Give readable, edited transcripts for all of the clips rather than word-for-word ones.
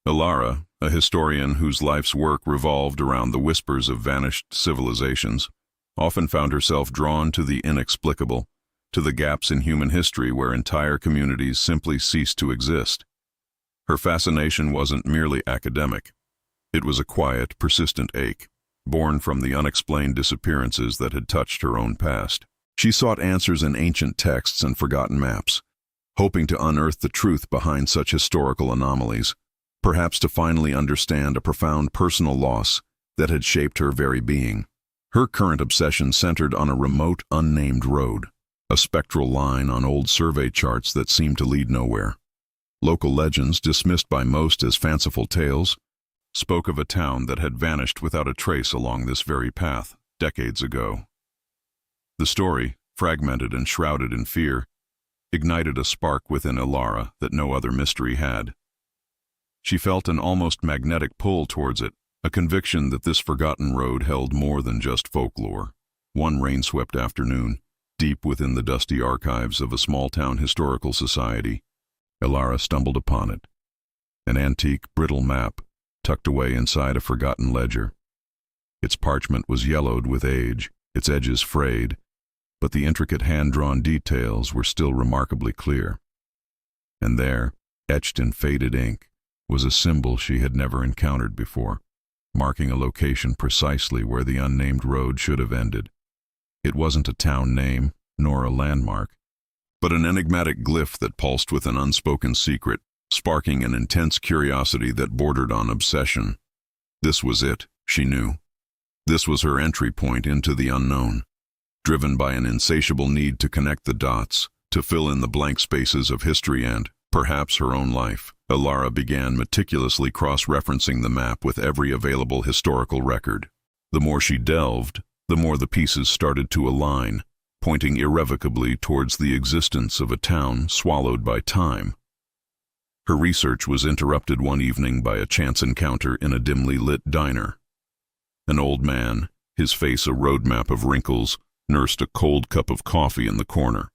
Elara, a historian whose life's work revolved around the whispers of vanished civilizations, often found herself drawn to the inexplicable, to the gaps in human history where entire communities simply ceased to exist. Her fascination wasn't merely academic. It was a quiet, persistent ache, born from the unexplained disappearances that had touched her own past. She sought answers in ancient texts and forgotten maps, hoping to unearth the truth behind such historical anomalies, perhaps to finally understand a profound personal loss that had shaped her very being. Her current obsession centered on a remote, unnamed road, a spectral line on old survey charts that seemed to lead nowhere. Local legends, dismissed by most as fanciful tales, spoke of a town that had vanished without a trace along this very path, decades ago. The story, fragmented and shrouded in fear, ignited a spark within Elara that no other mystery had. She felt an almost magnetic pull towards it, a conviction that this forgotten road held more than just folklore. One rain-swept afternoon, deep within the dusty archives of a small-town historical society, Elara stumbled upon it. An antique, brittle map, tucked away inside a forgotten ledger. Its parchment was yellowed with age, its edges frayed, but the intricate hand-drawn details were still remarkably clear. And there, etched in faded ink, was a symbol she had never encountered before, marking a location precisely where the unnamed road should have ended. It wasn't a town name, nor a landmark, but an enigmatic glyph that pulsed with an unspoken secret, sparking an intense curiosity that bordered on obsession. This was it, she knew. This was her entry point into the unknown. Driven by an insatiable need to connect the dots, to fill in the blank spaces of history and, perhaps, her own life, Elara began meticulously cross-referencing the map with every available historical record. The more she delved, the more the pieces started to align, pointing irrevocably towards the existence of a town swallowed by time. Her research was interrupted one evening by a chance encounter in a dimly lit diner. An old man, his face a roadmap of wrinkles, nursed a cold cup of coffee in the corner.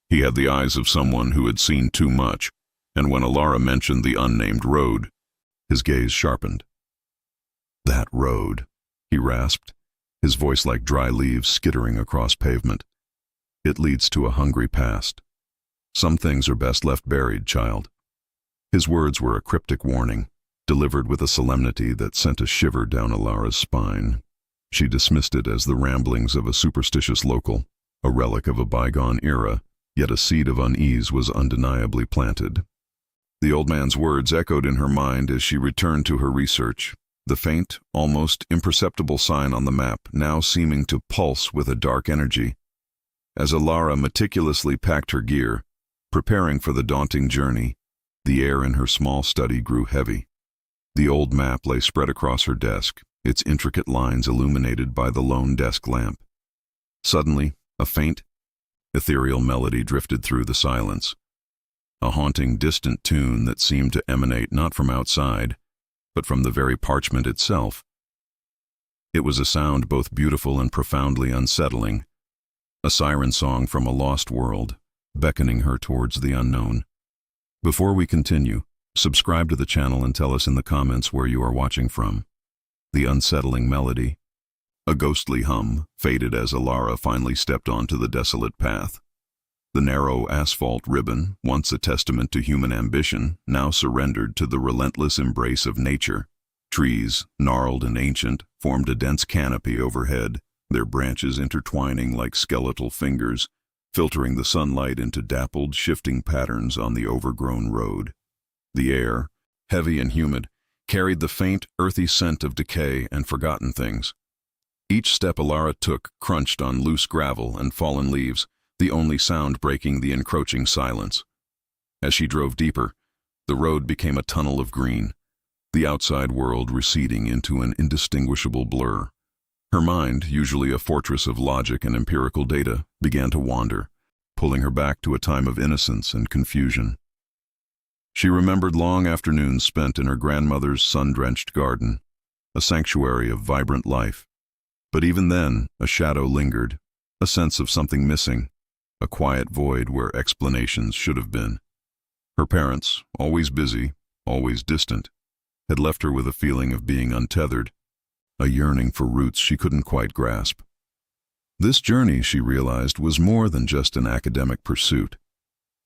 He had the eyes of someone who had seen too much, and when Elara mentioned the unnamed road, his gaze sharpened. "That road," he rasped, his voice like dry leaves skittering across pavement. "It leads to a hungry past. Some things are best left buried, child." His words were a cryptic warning, delivered with a solemnity that sent a shiver down Elara's spine. She dismissed it as the ramblings of a superstitious local, a relic of a bygone era, yet a seed of unease was undeniably planted. The old man's words echoed in her mind as she returned to her research, the faint, almost imperceptible sign on the map now seeming to pulse with a dark energy. As Elara meticulously packed her gear, preparing for the daunting journey, the air in her small study grew heavy. The old map lay spread across her desk, its intricate lines illuminated by the lone desk lamp. Suddenly, a faint, ethereal melody drifted through the silence. A haunting, distant tune that seemed to emanate not from outside, but from the very parchment itself. It was a sound both beautiful and profoundly unsettling, a siren song from a lost world, beckoning her towards the unknown. Before we continue, subscribe to the channel and tell us in the comments where you are watching from. The unsettling melody, a ghostly hum, faded as Elara finally stepped onto the desolate path. The narrow asphalt ribbon, once a testament to human ambition, now surrendered to the relentless embrace of nature. Trees, gnarled and ancient, formed a dense canopy overhead, their branches intertwining like skeletal fingers, filtering the sunlight into dappled, shifting patterns on the overgrown road. The air, heavy and humid, carried the faint, earthy scent of decay and forgotten things. Each step Elara took crunched on loose gravel and fallen leaves, the only sound breaking the encroaching silence. As she drove deeper, the road became a tunnel of green, the outside world receding into an indistinguishable blur. Her mind, usually a fortress of logic and empirical data, began to wander, pulling her back to a time of innocence and confusion. She remembered long afternoons spent in her grandmother's sun-drenched garden, a sanctuary of vibrant life. But even then, a shadow lingered, a sense of something missing, a quiet void where explanations should have been. Her parents, always busy, always distant, had left her with a feeling of being untethered, a yearning for roots she couldn't quite grasp. This journey, she realized, was more than just an academic pursuit.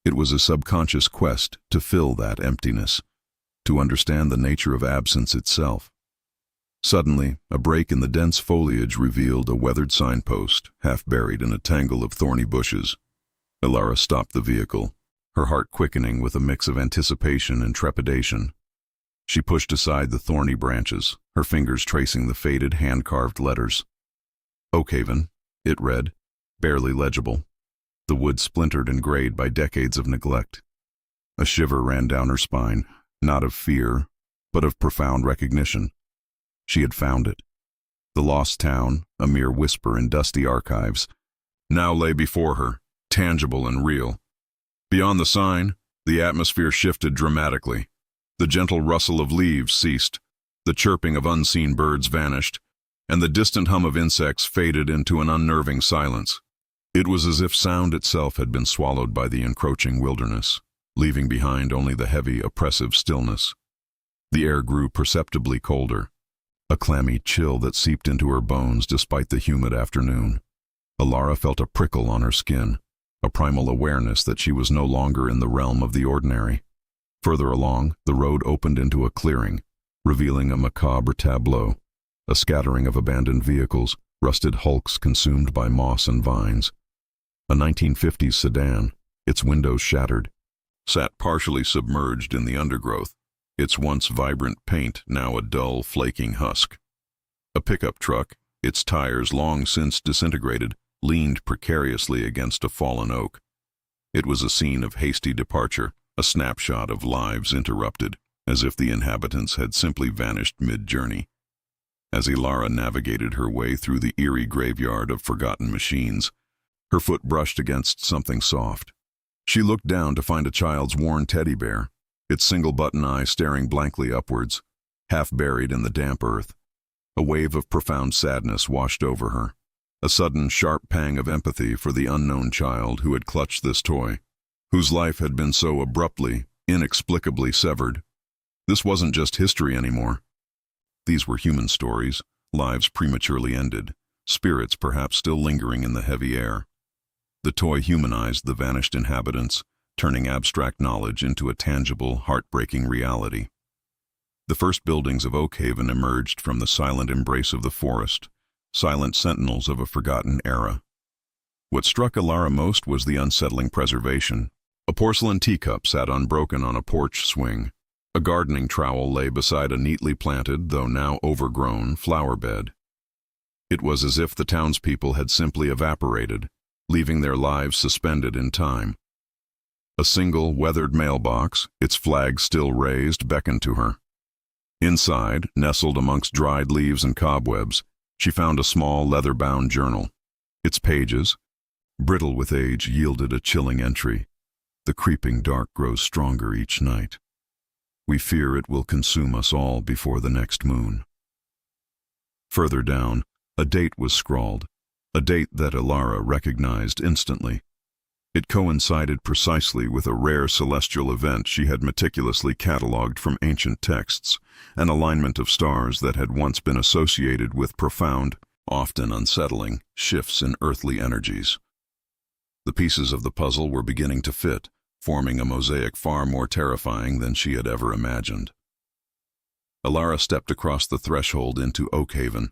It was a subconscious quest to fill that emptiness, to understand the nature of absence itself. Suddenly, a break in the dense foliage revealed a weathered signpost, half buried in a tangle of thorny bushes. Elara stopped the vehicle, her heart quickening with a mix of anticipation and trepidation. She pushed aside the thorny branches, her fingers tracing the faded, hand-carved letters. Oakhaven, it read, barely legible, the wood splintered and grayed by decades of neglect. A shiver ran down her spine, not of fear, but of profound recognition. She had found it. The lost town, a mere whisper in dusty archives, now lay before her, tangible and real. Beyond the sign, the atmosphere shifted dramatically. The gentle rustle of leaves ceased, the chirping of unseen birds vanished, and the distant hum of insects faded into an unnerving silence. It was as if sound itself had been swallowed by the encroaching wilderness, leaving behind only the heavy, oppressive stillness. The air grew perceptibly colder, a clammy chill that seeped into her bones despite the humid afternoon. Elara felt a prickle on her skin, a primal awareness that she was no longer in the realm of the ordinary. Further along, the road opened into a clearing, revealing a macabre tableau, a scattering of abandoned vehicles, rusted hulks consumed by moss and vines. A 1950s sedan, its windows shattered, sat partially submerged in the undergrowth, its once vibrant paint now a dull, flaking husk. A pickup truck, its tires long since disintegrated, leaned precariously against a fallen oak. It was a scene of hasty departure, a snapshot of lives interrupted, as if the inhabitants had simply vanished mid-journey. As Elara navigated her way through the eerie graveyard of forgotten machines, her foot brushed against something soft. She looked down to find a child's worn teddy bear, its single-button eye staring blankly upwards, half buried in the damp earth. A wave of profound sadness washed over her, a sudden sharp pang of empathy for the unknown child who had clutched this toy, whose life had been so abruptly, inexplicably severed. This wasn't just history anymore. These were human stories, lives prematurely ended, spirits perhaps still lingering in the heavy air. The toy humanized the vanished inhabitants, turning abstract knowledge into a tangible, heartbreaking reality. The first buildings of Oakhaven emerged from the silent embrace of the forest, silent sentinels of a forgotten era. What struck Elara most was the unsettling preservation. A porcelain teacup sat unbroken on a porch swing. A gardening trowel lay beside a neatly planted, though now overgrown, flower bed. It was as if the townspeople had simply evaporated, leaving their lives suspended in time. A single, weathered mailbox, its flag still raised, beckoned to her. Inside, nestled amongst dried leaves and cobwebs, she found a small, leather-bound journal. Its pages, brittle with age, yielded a chilling entry. The creeping dark grows stronger each night. We fear it will consume us all before the next moon. Further down, a date was scrawled, a date that Elara recognized instantly. It coincided precisely with a rare celestial event she had meticulously catalogued from ancient texts, an alignment of stars that had once been associated with profound, often unsettling, shifts in earthly energies. The pieces of the puzzle were beginning to fit, forming a mosaic far more terrifying than she had ever imagined. Elara stepped across the threshold into Oakhaven,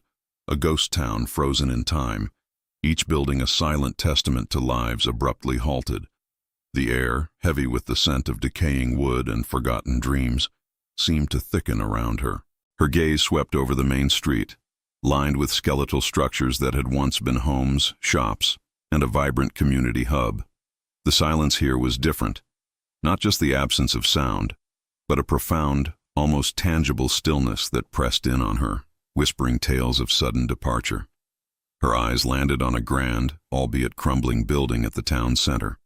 a ghost town frozen in time, each building a silent testament to lives abruptly halted. The air, heavy with the scent of decaying wood and forgotten dreams, seemed to thicken around her. Her gaze swept over the main street, lined with skeletal structures that had once been homes, shops, and a vibrant community hub. The silence here was different, not just the absence of sound, but a profound, almost tangible stillness that pressed in on her, whispering tales of sudden departure. Her eyes landed on a grand, albeit crumbling building at the town center,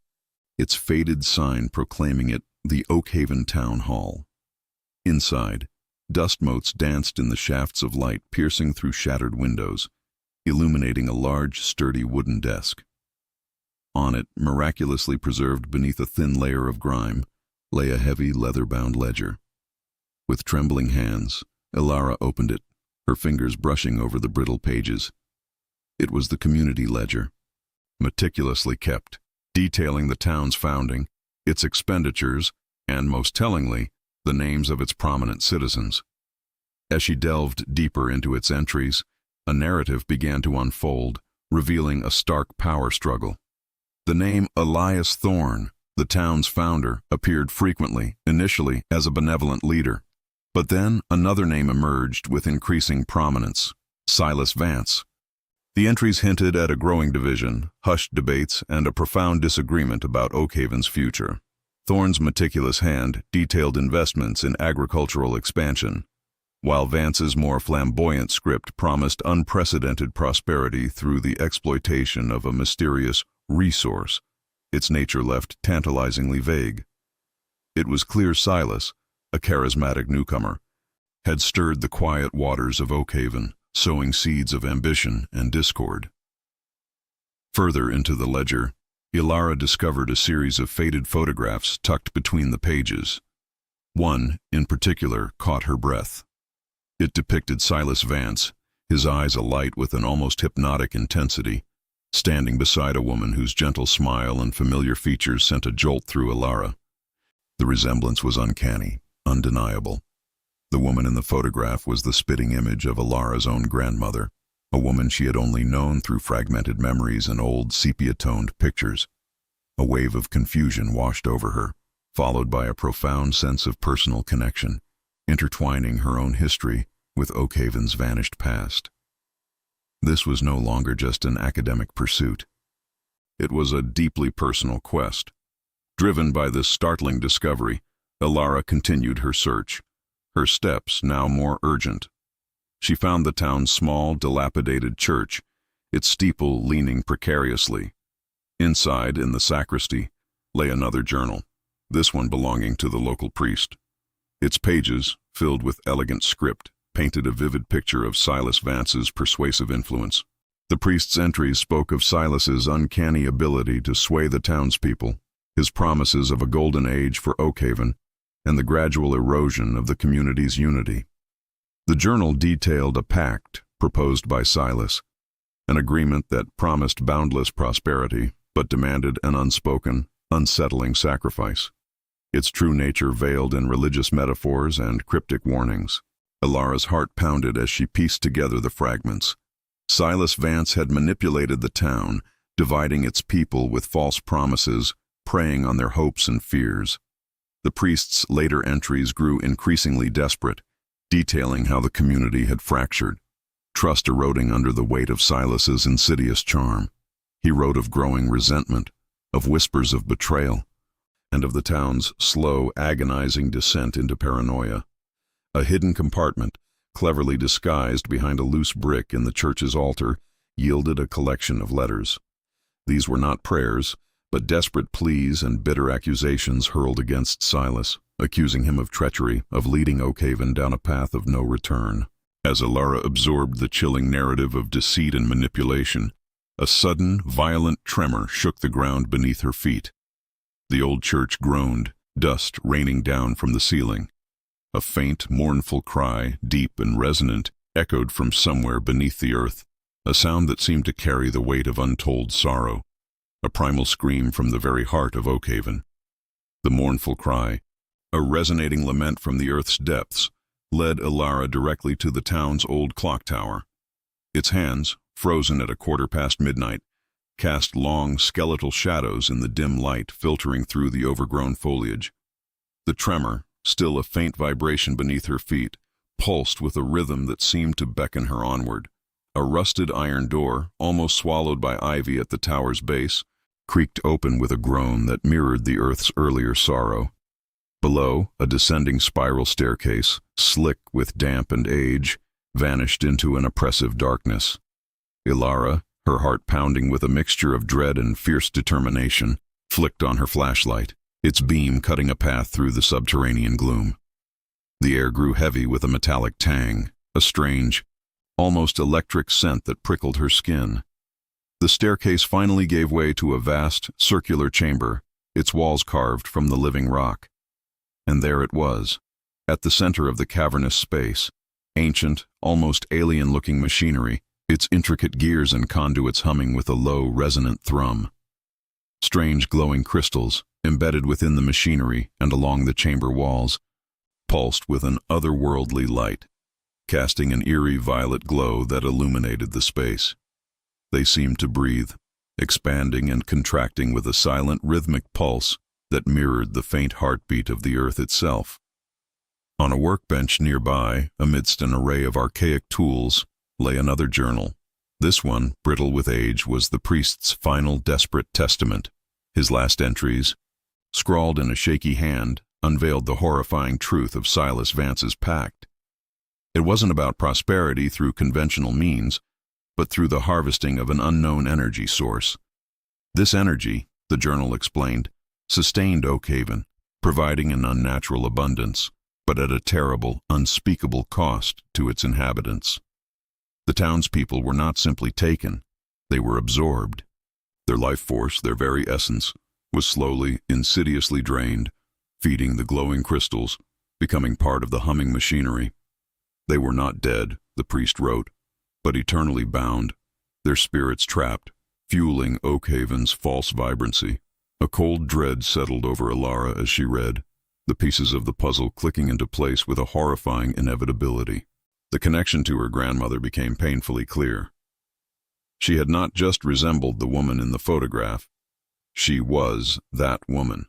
its faded sign proclaiming it the Oakhaven Town Hall. Inside, dust motes danced in the shafts of light piercing through shattered windows, illuminating a large, sturdy wooden desk. On it, miraculously preserved beneath a thin layer of grime, lay a heavy leather-bound ledger. With trembling hands, Elara opened it, her fingers brushing over the brittle pages. It was the community ledger, meticulously kept, detailing the town's founding, its expenditures, and, most tellingly, the names of its prominent citizens. As she delved deeper into its entries, a narrative began to unfold, revealing a stark power struggle. The name Elias Thorne, the town's founder, appeared frequently, initially as a benevolent leader. But then another name emerged with increasing prominence: Silas Vance. The entries hinted at a growing division, hushed debates, and a profound disagreement about Oakhaven's future. Thorne's meticulous hand detailed investments in agricultural expansion, while Vance's more flamboyant script promised unprecedented prosperity through the exploitation of a mysterious resource, its nature left tantalizingly vague. It was clear Silas, a charismatic newcomer, had stirred the quiet waters of Oakhaven, sowing seeds of ambition and discord. Further into the ledger, Elara discovered a series of faded photographs tucked between the pages. One, in particular, caught her breath. It depicted Silas Vance, his eyes alight with an almost hypnotic intensity, standing beside a woman whose gentle smile and familiar features sent a jolt through Elara. The resemblance was uncanny, undeniable. The woman in the photograph was the spitting image of Elara's own grandmother, a woman she had only known through fragmented memories and old sepia-toned pictures. A wave of confusion washed over her, followed by a profound sense of personal connection, intertwining her own history with Oakhaven's vanished past. This was no longer just an academic pursuit. It was a deeply personal quest. Driven by this startling discovery, Elara continued her search, her steps now more urgent. She found the town's small, dilapidated church, its steeple leaning precariously. Inside, in the sacristy, lay another journal, this one belonging to the local priest. Its pages, filled with elegant script, painted a vivid picture of Silas Vance's persuasive influence. The priest's entries spoke of Silas's uncanny ability to sway the townspeople, his promises of a golden age for Oakhaven, and the gradual erosion of the community's unity. The journal detailed a pact proposed by Silas, an agreement that promised boundless prosperity but demanded an unspoken, unsettling sacrifice. Its true nature veiled in religious metaphors and cryptic warnings. Elara's heart pounded as she pieced together the fragments. Silas Vance had manipulated the town, dividing its people with false promises, preying on their hopes and fears. The priest's later entries grew increasingly desperate, detailing how the community had fractured, trust eroding under the weight of Silas's insidious charm. He wrote of growing resentment, of whispers of betrayal, and of the town's slow, agonizing descent into paranoia. A hidden compartment, cleverly disguised behind a loose brick in the church's altar, yielded a collection of letters. These were not prayers, but desperate pleas and bitter accusations hurled against Silas, accusing him of treachery, of leading Oakhaven down a path of no return. As Elara absorbed the chilling narrative of deceit and manipulation, a sudden, violent tremor shook the ground beneath her feet. The old church groaned, dust raining down from the ceiling. A faint, mournful cry, deep and resonant, echoed from somewhere beneath the earth, a sound that seemed to carry the weight of untold sorrow, a primal scream from the very heart of Oakhaven. The mournful cry, a resonating lament from the earth's depths, led Elara directly to the town's old clock tower. Its hands, frozen at midnight, cast long, skeletal shadows in the dim light filtering through the overgrown foliage. The tremor, still a faint vibration beneath her feet, pulsed with a rhythm that seemed to beckon her onward. A rusted iron door, almost swallowed by ivy at the tower's base, creaked open with a groan that mirrored the earth's earlier sorrow. Below, a descending spiral staircase, slick with damp and age, vanished into an oppressive darkness. Elara, her heart pounding with a mixture of dread and fierce determination, flicked on her flashlight, its beam cutting a path through the subterranean gloom. The air grew heavy with a metallic tang, a strange, almost electric scent that prickled her skin. The staircase finally gave way to a vast, circular chamber, its walls carved from the living rock. And there it was, At the center of the cavernous space, ancient, almost alien-looking machinery, its intricate gears and conduits humming with a low, resonant thrum. Strange glowing crystals, embedded within the machinery and along the chamber walls, pulsed with an otherworldly light, casting an eerie violet glow that illuminated the space. They seemed to breathe, expanding and contracting with a silent, rhythmic pulse that mirrored the faint heartbeat of the earth itself. On a workbench nearby, amidst an array of archaic tools, lay another journal. This one, brittle with age, was the priest's final desperate testament. His last entries, scrawled in a shaky hand, unveiled the horrifying truth of Silas Vance's pact. It wasn't about prosperity through conventional means, but through the harvesting of an unknown energy source. This energy, the journal explained, sustained Oakhaven, providing an unnatural abundance, but at a terrible, unspeakable cost to its inhabitants. The townspeople were not simply taken, they were absorbed. Their life force, their very essence, was slowly, insidiously drained, feeding the glowing crystals, becoming part of the humming machinery. They were not dead, the priest wrote, but eternally bound, their spirits trapped, fueling Oakhaven's false vibrancy. A cold dread settled over Elara as she read, the pieces of the puzzle clicking into place with a horrifying inevitability. The connection to her grandmother became painfully clear. She had not just resembled the woman in the photograph. She was that woman.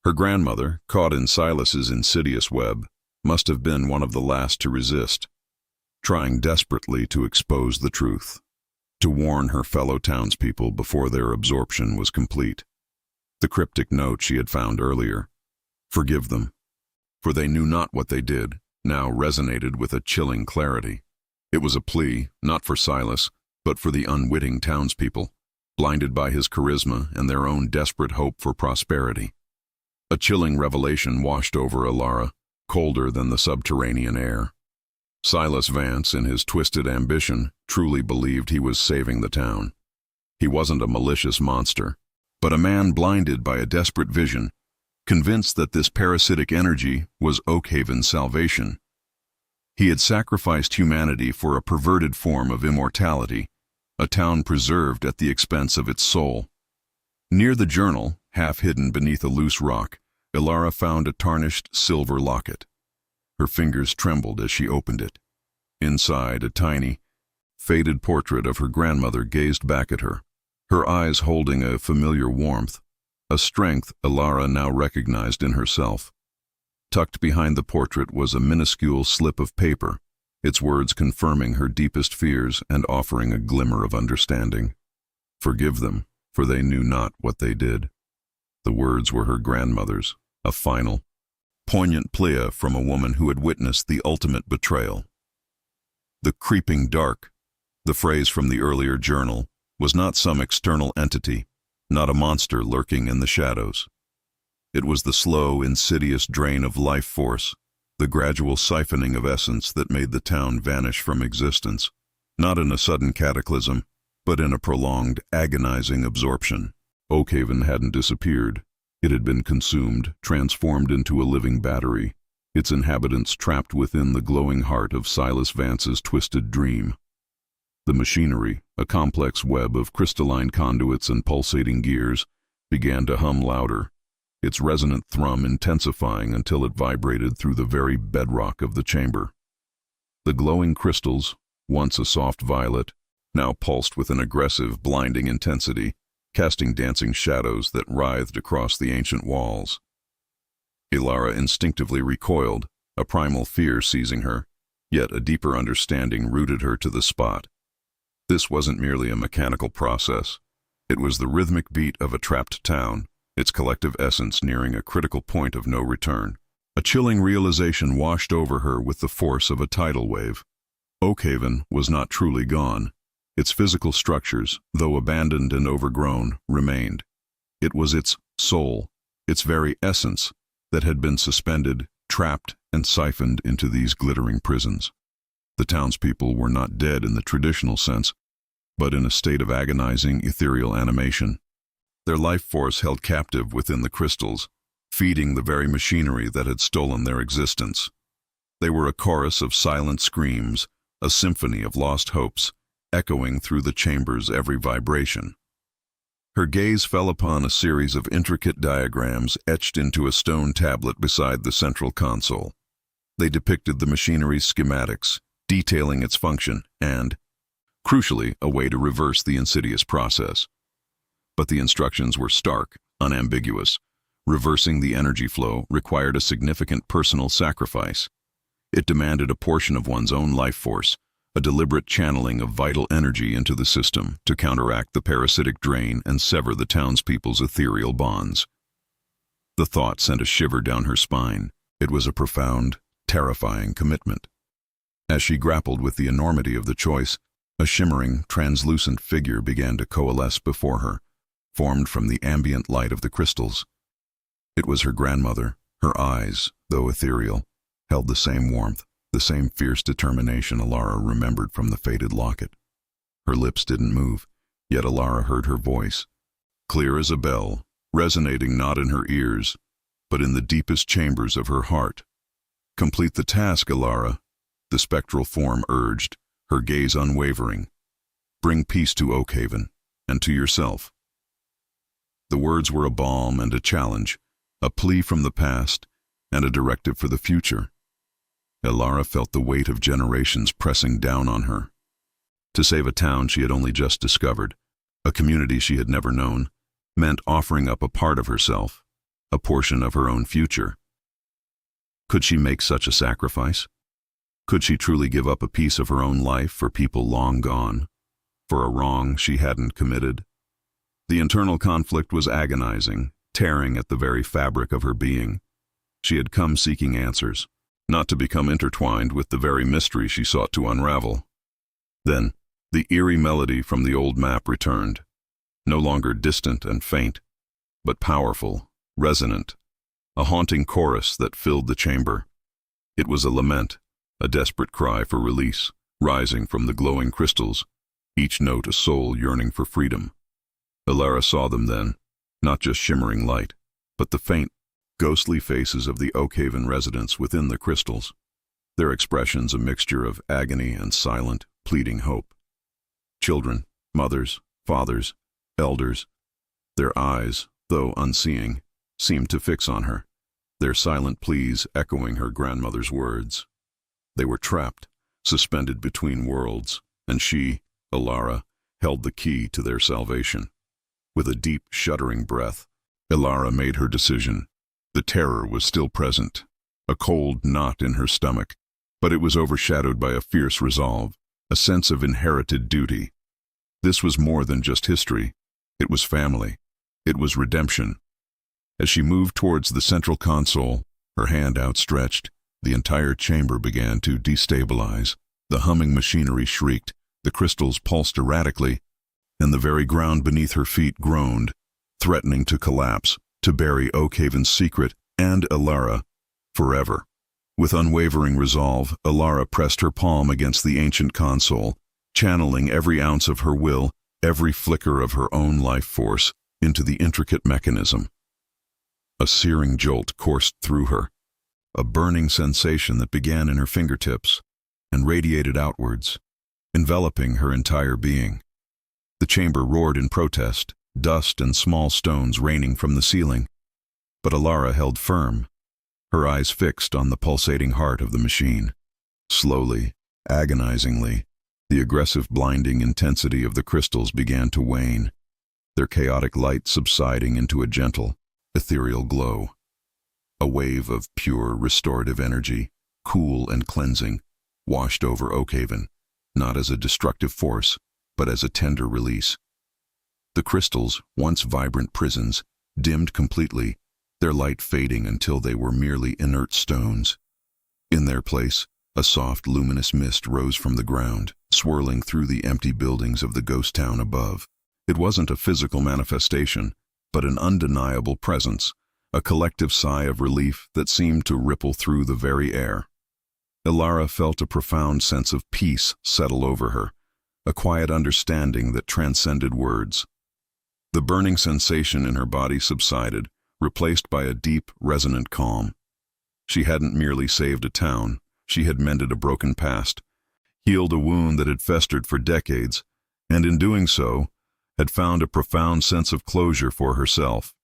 Her grandmother, caught in Silas's insidious web, must have been one of the last to resist, trying desperately to expose the truth, to warn her fellow townspeople before their absorption was complete. The cryptic note she had found earlier, "Forgive them, for they knew not what they did," now resonated with a chilling clarity. It was a plea, not for Silas, but for the unwitting townspeople, blinded by his charisma and their own desperate hope for prosperity. A chilling revelation washed over Elara, colder than the subterranean air. Silas Vance, in his twisted ambition, truly believed he was saving the town. He wasn't a malicious monster, but a man blinded by a desperate vision, convinced that this parasitic energy was Oakhaven's salvation. He had sacrificed humanity for a perverted form of immortality, a town preserved at the expense of its soul. Near the journal, half hidden beneath a loose rock, Elara found a tarnished silver locket. Her fingers trembled as she opened it. Inside, a tiny, faded portrait of her grandmother gazed back at her, her eyes holding a familiar warmth, a strength Elara now recognized in herself. Tucked behind the portrait was a minuscule slip of paper, its words confirming her deepest fears and offering a glimmer of understanding. "Forgive them, for they knew not what they did." The words were her grandmother's, a final, poignant plea from a woman who had witnessed the ultimate betrayal. The creeping dark, the phrase from the earlier journal, was not some external entity, not a monster lurking in the shadows. It was the slow, insidious drain of life force, the gradual siphoning of essence that made the town vanish from existence, not in a sudden cataclysm, but in a prolonged, agonizing absorption. Oakhaven hadn't disappeared. It had been consumed, transformed into a living battery, its inhabitants trapped within the glowing heart of Silas Vance's twisted dream. The machinery, a complex web of crystalline conduits and pulsating gears, began to hum louder, its resonant thrum intensifying until it vibrated through the very bedrock of the chamber. The glowing crystals, once a soft violet, now pulsed with an aggressive, blinding intensity, casting dancing shadows that writhed across the ancient walls. Elara instinctively recoiled, a primal fear seizing her, yet a deeper understanding rooted her to the spot. This wasn't merely a mechanical process. It was the rhythmic beat of a trapped town, its collective essence nearing a critical point of no return. A chilling realization washed over her with the force of a tidal wave. Oakhaven was not truly gone. Its physical structures, though abandoned and overgrown, remained. It was its soul, its very essence, that had been suspended, trapped, and siphoned into these glittering prisons. The townspeople were not dead in the traditional sense, but in a state of agonizing, ethereal animation. Their life force held captive within the crystals, feeding the very machinery that had stolen their existence. They were a chorus of silent screams, a symphony of lost hopes, echoing through the chamber's every vibration. Her gaze fell upon a series of intricate diagrams etched into a stone tablet beside the central console. They depicted the machinery's schematics, detailing its function and, crucially, a way to reverse the insidious process. But the instructions were stark, unambiguous. Reversing the energy flow required a significant personal sacrifice. It demanded a portion of one's own life force, a deliberate channeling of vital energy into the system to counteract the parasitic drain and sever the townspeople's ethereal bonds. The thought sent a shiver down her spine. It was a profound, terrifying commitment. As she grappled with the enormity of the choice, a shimmering, translucent figure began to coalesce before her, formed from the ambient light of the crystals. It was her grandmother. Her eyes, though ethereal, held the same warmth, the same fierce determination Elara remembered from the faded locket. Her lips didn't move, yet Elara heard her voice, clear as a bell, resonating not in her ears, but in the deepest chambers of her heart. "Complete the task, Elara," the spectral form urged, her gaze unwavering. "Bring peace to Oakhaven, and to yourself." The words were a balm and a challenge, a plea from the past, and a directive for the future. Elara felt the weight of generations pressing down on her. To save a town she had only just discovered, a community she had never known, meant offering up a part of herself, a portion of her own future. Could she make such a sacrifice? Could she truly give up a piece of her own life for people long gone, for a wrong she hadn't committed? The internal conflict was agonizing, tearing at the very fabric of her being. She had come seeking answers, not to become intertwined with the very mystery she sought to unravel. Then, the eerie melody from the old map returned, no longer distant and faint, but powerful, resonant, a haunting chorus that filled the chamber. It was a lament, a desperate cry for release, rising from the glowing crystals, each note a soul yearning for freedom. Elara saw them then, not just shimmering light, but the faint, ghostly faces of the Oakhaven residents within the crystals, their expressions a mixture of agony and silent, pleading hope. Children, mothers, fathers, elders, their eyes, though unseeing, seemed to fix on her, their silent pleas echoing her grandmother's words. They were trapped, suspended between worlds, and she, Elara, held the key to their salvation. With a deep, shuddering breath, Elara made her decision. The terror was still present, a cold knot in her stomach, but it was overshadowed by a fierce resolve, a sense of inherited duty. This was more than just history. It was family. It was redemption. As she moved towards the central console, her hand outstretched, the entire chamber began to destabilize. The humming machinery shrieked, the crystals pulsed erratically, and the very ground beneath her feet groaned, threatening to collapse, to bury Oakhaven's secret and Elara forever. With unwavering resolve, Elara pressed her palm against the ancient console, channeling every ounce of her will, every flicker of her own life force, into the intricate mechanism. A searing jolt coursed through her, a burning sensation that began in her fingertips and radiated outwards, enveloping her entire being. The chamber roared in protest, dust and small stones raining from the ceiling. But Elara held firm, her eyes fixed on the pulsating heart of the machine. Slowly, agonizingly, the aggressive blinding intensity of the crystals began to wane, their chaotic light subsiding into a gentle, ethereal glow. A wave of pure, restorative energy, cool and cleansing, washed over Oakhaven, not as a destructive force, but as a tender release. The crystals, once vibrant prisons, dimmed completely, their light fading until they were merely inert stones. In their place, a soft, luminous mist rose from the ground, swirling through the empty buildings of the ghost town above. It wasn't a physical manifestation, but an undeniable presence, a collective sigh of relief that seemed to ripple through the very air. Elara felt a profound sense of peace settle over her, a quiet understanding that transcended words. The burning sensation in her body subsided, replaced by a deep, resonant calm. She hadn't merely saved a town, she had mended a broken past, healed a wound that had festered for decades, and in doing so, had found a profound sense of closure for herself.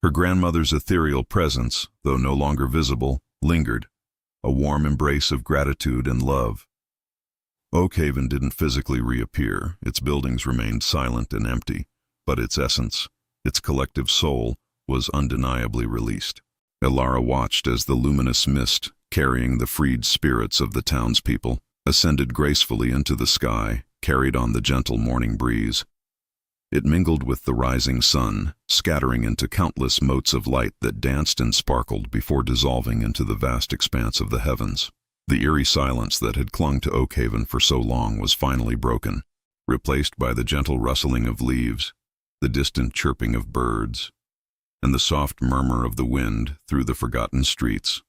Her grandmother's ethereal presence, though no longer visible, lingered, a warm embrace of gratitude and love. Oakhaven didn't physically reappear, its buildings remained silent and empty, but its essence, its collective soul, was undeniably released. Elara watched as the luminous mist, carrying the freed spirits of the townspeople, ascended gracefully into the sky, carried on the gentle morning breeze. It mingled with the rising sun, scattering into countless motes of light that danced and sparkled before dissolving into the vast expanse of the heavens. The eerie silence that had clung to Oakhaven for so long was finally broken, replaced by the gentle rustling of leaves, the distant chirping of birds, and the soft murmur of the wind through the forgotten streets.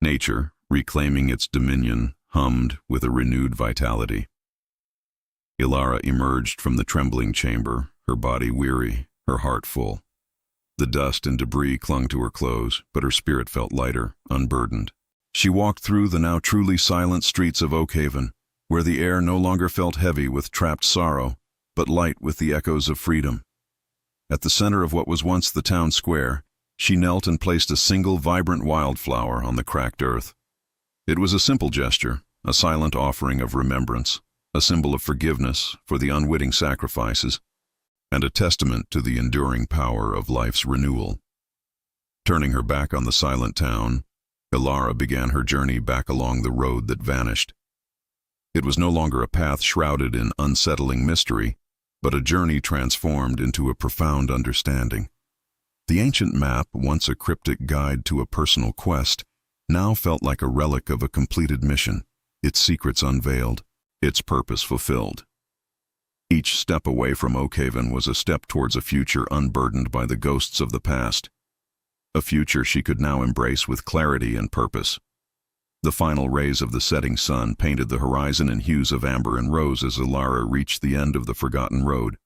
Nature, reclaiming its dominion, hummed with a renewed vitality. Elara emerged from the trembling chamber, her body weary, her heart full. The dust and debris clung to her clothes, but her spirit felt lighter, unburdened. She walked through the now truly silent streets of Oakhaven, where the air no longer felt heavy with trapped sorrow, but light with the echoes of freedom. At the center of what was once the town square, she knelt and placed a single vibrant wildflower on the cracked earth. It was a simple gesture, a silent offering of remembrance, a symbol of forgiveness for the unwitting sacrifices, and a testament to the enduring power of life's renewal. Turning her back on the silent town, Elara began her journey back along the road that vanished. It was no longer a path shrouded in unsettling mystery, but a journey transformed into a profound understanding. The ancient map, once a cryptic guide to a personal quest, now felt like a relic of a completed mission, its secrets unveiled, its purpose fulfilled. Each step away from Oakhaven was a step towards a future unburdened by the ghosts of the past, a future she could now embrace with clarity and purpose. The final rays of the setting sun painted the horizon in hues of amber and rose as Elara reached the end of the forgotten road.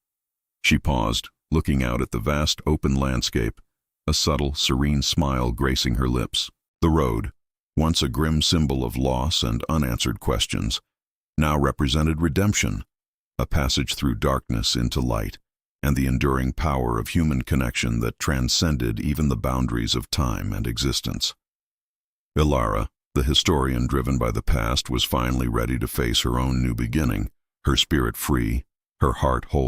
She paused, looking out at the vast open landscape, a subtle, serene smile gracing her lips. The road, once a grim symbol of loss and unanswered questions, now represented redemption, a passage through darkness into light, and the enduring power of human connection that transcended even the boundaries of time and existence. Elara, the historian driven by the past, was finally ready to face her own new beginning, her spirit free, her heart whole.